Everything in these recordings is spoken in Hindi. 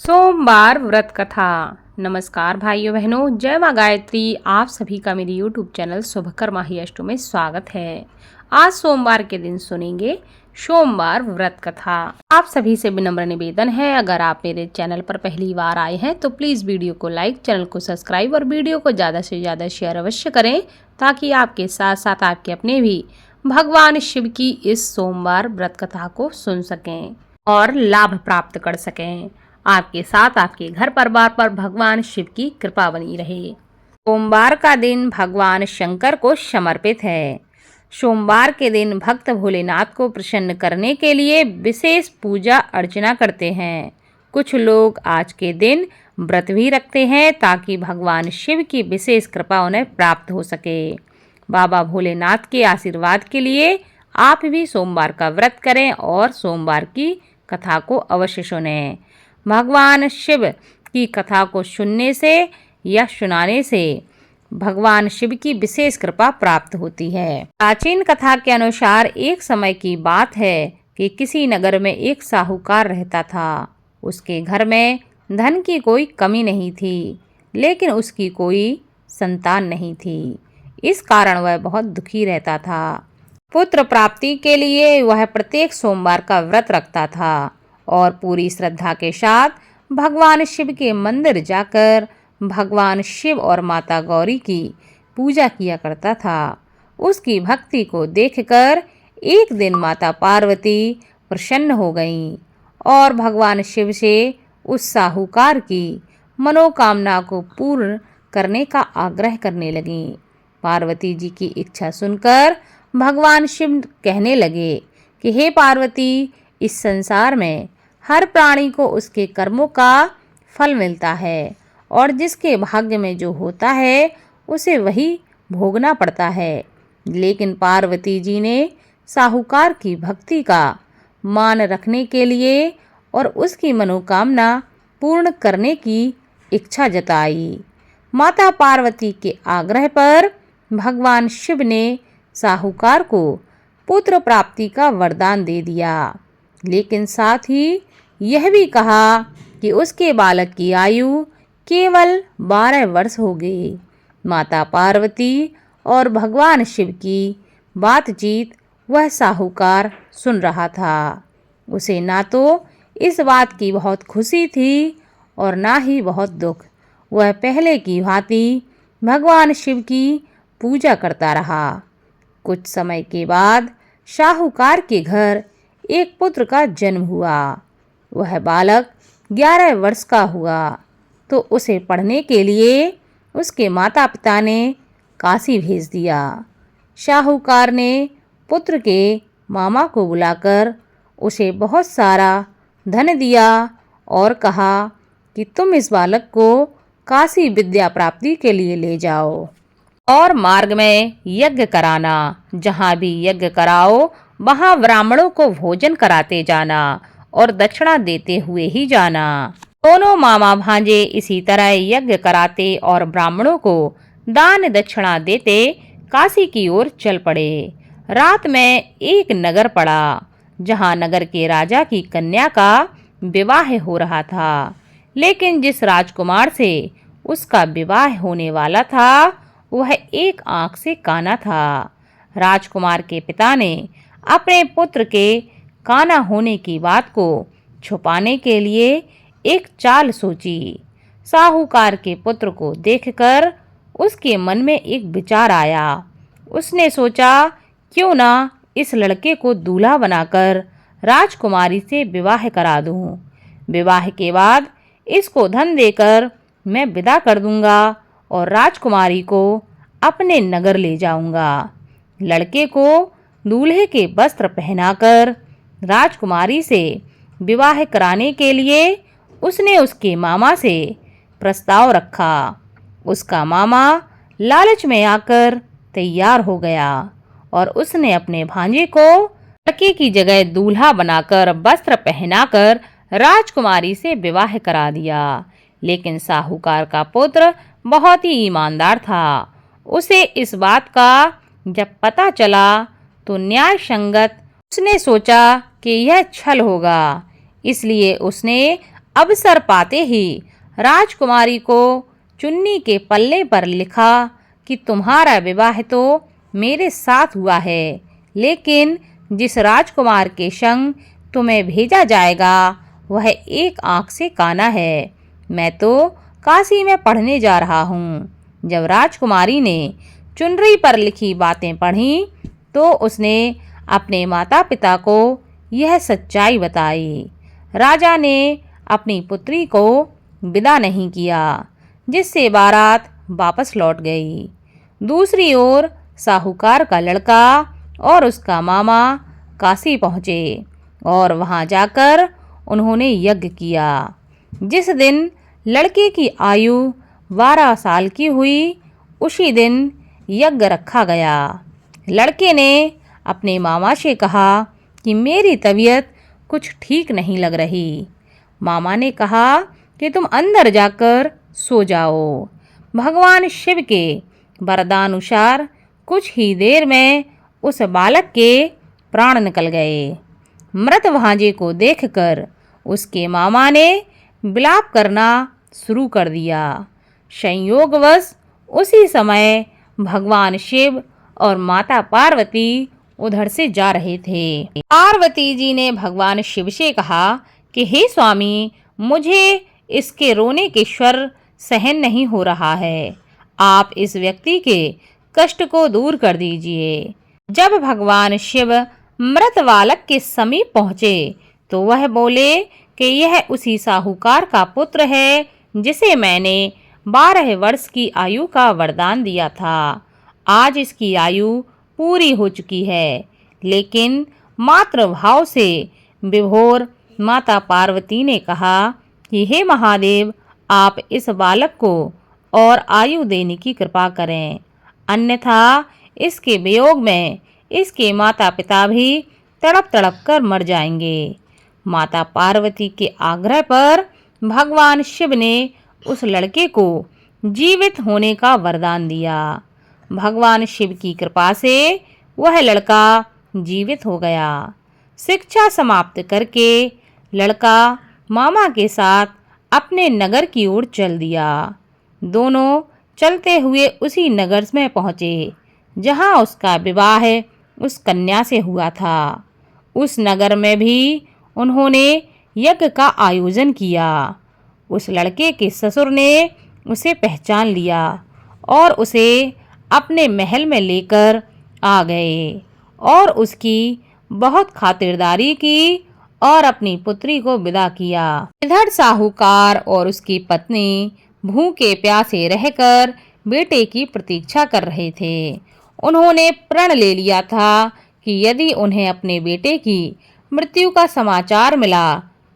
सोमवार व्रत कथा। नमस्कार भाइयों बहनों, जय माँ गायत्री। आप सभी का मेरे YouTube चैनल शुभकर माही अष्टो में स्वागत है। आज सोमवार के दिन सुनेंगे सोमवार व्रत कथा। आप सभी से विनम्र निवेदन है, अगर आप मेरे चैनल पर पहली बार आए हैं तो प्लीज़ वीडियो को लाइक, चैनल को सब्सक्राइब और वीडियो को ज़्यादा से ज़्यादा शेयर अवश्य करें, ताकि आपके साथ साथ आपके अपने भी भगवान शिव की इस सोमवार व्रत कथा को सुन सकें और लाभ प्राप्त कर सकें। आपके साथ आपके घर परिवार पर भगवान शिव की कृपा बनी रहे। सोमवार का दिन भगवान शंकर को समर्पित है। सोमवार के दिन भक्त भोलेनाथ को प्रसन्न करने के लिए विशेष पूजा अर्चना करते हैं। कुछ लोग आज के दिन व्रत भी रखते हैं ताकि भगवान शिव की विशेष कृपा उन्हें प्राप्त हो सके। बाबा भोलेनाथ के आशीर्वाद के लिए आप भी सोमवार का व्रत करें और सोमवार की कथा को अवश्य सुनें। भगवान शिव की कथा को सुनने से या सुनाने से भगवान शिव की विशेष कृपा प्राप्त होती है। प्राचीन कथा के अनुसार एक समय की बात है कि किसी नगर में एक साहूकार रहता था। उसके घर में धन की कोई कमी नहीं थी, लेकिन उसकी कोई संतान नहीं थी। इस कारण वह बहुत दुखी रहता था। पुत्र प्राप्ति के लिए वह प्रत्येक सोमवार का व्रत रखता था और पूरी श्रद्धा के साथ भगवान शिव के मंदिर जाकर भगवान शिव और माता गौरी की पूजा किया करता था। उसकी भक्ति को देखकर एक दिन माता पार्वती प्रसन्न हो गईं और भगवान शिव से उस साहूकार की मनोकामना को पूर्ण करने का आग्रह करने लगीं। पार्वती जी की इच्छा सुनकर भगवान शिव कहने लगे कि हे पार्वती, इस संसार में हर प्राणी को उसके कर्मों का फल मिलता है और जिसके भाग्य में जो होता है उसे वही भोगना पड़ता है। लेकिन पार्वती जी ने साहूकार की भक्ति का मान रखने के लिए और उसकी मनोकामना पूर्ण करने की इच्छा जताई। माता पार्वती के आग्रह पर भगवान शिव ने साहूकार को पुत्र प्राप्ति का वरदान दे दिया, लेकिन साथ ही यह भी कहा कि उसके बालक की आयु केवल 12 वर्ष होगी। माता पार्वती और भगवान शिव की बातचीत वह साहूकार सुन रहा था। उसे ना तो इस बात की बहुत खुशी थी और ना ही बहुत दुख। वह पहले की भांति भगवान शिव की पूजा करता रहा। कुछ समय के बाद साहूकार के घर एक पुत्र का जन्म हुआ। वह बालक 11 वर्ष का हुआ तो उसे पढ़ने के लिए उसके माता पिता ने काशी भेज दिया। साहूकार ने पुत्र के मामा को बुलाकर उसे बहुत सारा धन दिया और कहा कि तुम इस बालक को काशी विद्या प्राप्ति के लिए ले जाओ और मार्ग में यज्ञ कराना। जहाँ भी यज्ञ कराओ वहाँ ब्राह्मणों को भोजन कराते जाना और दक्षिणा देते हुए ही जाना। दोनों मामा भांजे इसी तरह यज्ञ कराते और ब्राह्मणों को दान दक्षिणा देते काशी की ओर चल पड़े। रात में एक नगर पड़ा जहाँ नगर के राजा की कन्या का विवाह हो रहा था, लेकिन जिस राजकुमार से उसका विवाह होने वाला था वह एक आंख से काना था। राजकुमार के पिता ने अपने पुत्र के काना होने की बात को छुपाने के लिए एक चाल सोची। साहूकार के पुत्र को देखकर उसके मन में एक विचार आया। उसने सोचा, क्यों ना इस लड़के को दूल्हा बनाकर राजकुमारी से विवाह करा दूं। विवाह के बाद इसको धन देकर मैं विदा कर दूंगा और राजकुमारी को अपने नगर ले जाऊंगा। लड़के को दूल्हे के वस्त्र पहनाकर राजकुमारी से विवाह कराने के लिए उसने उसके मामा से प्रस्ताव रखा। उसका मामा लालच में आकर तैयार हो गया और उसने अपने भांजे को लड़के की जगह दूल्हा बनाकर वस्त्र पहनाकर राजकुमारी से विवाह करा दिया। लेकिन साहूकार का पुत्र बहुत ही ईमानदार था। उसे इस बात का जब पता चला तो न्याय संगत उसने सोचा कि यह छल होगा, इसलिए उसने अवसर पाते ही राजकुमारी को चुन्नी के पल्ले पर लिखा कि तुम्हारा विवाह तो मेरे साथ हुआ है, लेकिन जिस राजकुमार के संग तुम्हें भेजा जाएगा वह एक आंख से काना है। मैं तो काशी में पढ़ने जा रहा हूँ। जब राजकुमारी ने चुनरी पर लिखी बातें पढ़ी तो उसने अपने माता पिता को यह सच्चाई बताई। राजा ने अपनी पुत्री को विदा नहीं किया, जिससे बारात वापस लौट गई। दूसरी ओर साहूकार का लड़का और उसका मामा काशी पहुँचे और वहाँ जाकर उन्होंने यज्ञ किया। जिस दिन लड़के की आयु 12 साल की हुई, उसी दिन यज्ञ रखा गया। लड़के ने अपने मामा से कहा कि मेरी तबीयत कुछ ठीक नहीं लग रही। मामा ने कहा कि तुम अंदर जाकर सो जाओ। भगवान शिव के वरदानुसार कुछ ही देर में उस बालक के प्राण निकल गए। मृत भांजे को देखकर उसके मामा ने विलाप करना शुरू कर दिया। संयोगवश उसी समय भगवान शिव और माता पार्वती उधर से जा रहे थे। पार्वती जी ने भगवान शिव से कहा कि हे स्वामी, मुझे इसके रोने के स्वर सहन नहीं हो रहा है। आप इस व्यक्ति के कष्ट को दूर कर दीजिए। जब भगवान शिव मृत बालक के समीप पहुँचे तो वह बोले कि यह उसी साहूकार का पुत्र है जिसे मैंने 12 वर्ष की आयु का वरदान दिया था। आज इसकी आयु पूरी हो चुकी है, लेकिन मातृभाव से विभोर माता पार्वती ने कहा कि हे महादेव, आप इस बालक को और आयु देने की कृपा करें, अन्यथा इसके वियोग में इसके माता पिता भी तड़प तड़प कर मर जाएंगे। माता पार्वती के आग्रह पर भगवान शिव ने उस लड़के को जीवित होने का वरदान दिया। भगवान शिव की कृपा से वह लड़का जीवित हो गया। शिक्षा समाप्त करके लड़का मामा के साथ अपने नगर की ओर चल दिया। दोनों चलते हुए उसी नगर में पहुँचे जहाँ उसका विवाह उस कन्या से हुआ था। उस नगर में भी उन्होंने यज्ञ का आयोजन किया। उस लड़के के ससुर ने उसे पहचान लिया और उसे अपने महल में लेकर आ गए और उसकी बहुत खातिरदारी की और अपनी पुत्री को विदा किया। इधर साहूकार और उसकी पत्नी भूखे प्यासे रहकर बेटे की प्रतीक्षा कर रहे थे। उन्होंने प्रण ले लिया था कि यदि उन्हें अपने बेटे की मृत्यु का समाचार मिला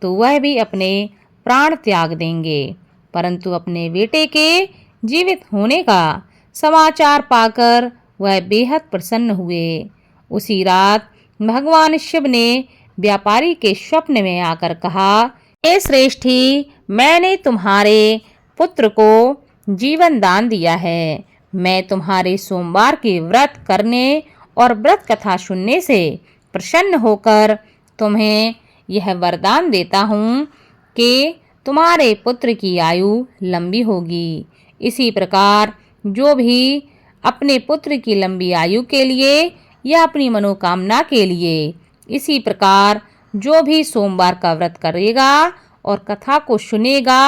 तो वह भी अपने प्राण त्याग देंगे। परंतु अपने बेटे के जीवित होने का समाचार पाकर वह बेहद प्रसन्न हुए। उसी रात भगवान शिव ने व्यापारी के स्वप्न में आकर कहा, हे श्रेष्ठी, मैंने तुम्हारे पुत्र को जीवन दान दिया है। मैं तुम्हारे सोमवार के व्रत करने और व्रत कथा सुनने से प्रसन्न होकर तुम्हें यह वरदान देता हूँ कि तुम्हारे पुत्र की आयु लंबी होगी। इसी प्रकार जो भी अपने पुत्र की लंबी आयु के लिए या अपनी मनोकामना के लिए इसी प्रकार जो भी सोमवार का व्रत करेगा और कथा को सुनेगा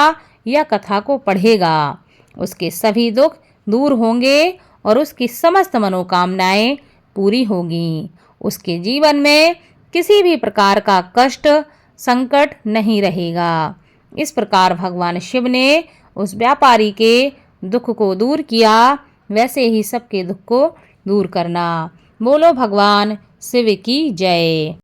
या कथा को पढ़ेगा, उसके सभी दुख दूर होंगे और उसकी समस्त मनोकामनाएं पूरी होगी। उसके जीवन में किसी भी प्रकार का कष्ट संकट नहीं रहेगा। इस प्रकार भगवान शिव ने उस व्यापारी के दुख को दूर किया, वैसे ही सबके दुख को दूर करना। बोलो भगवान शिव की जय।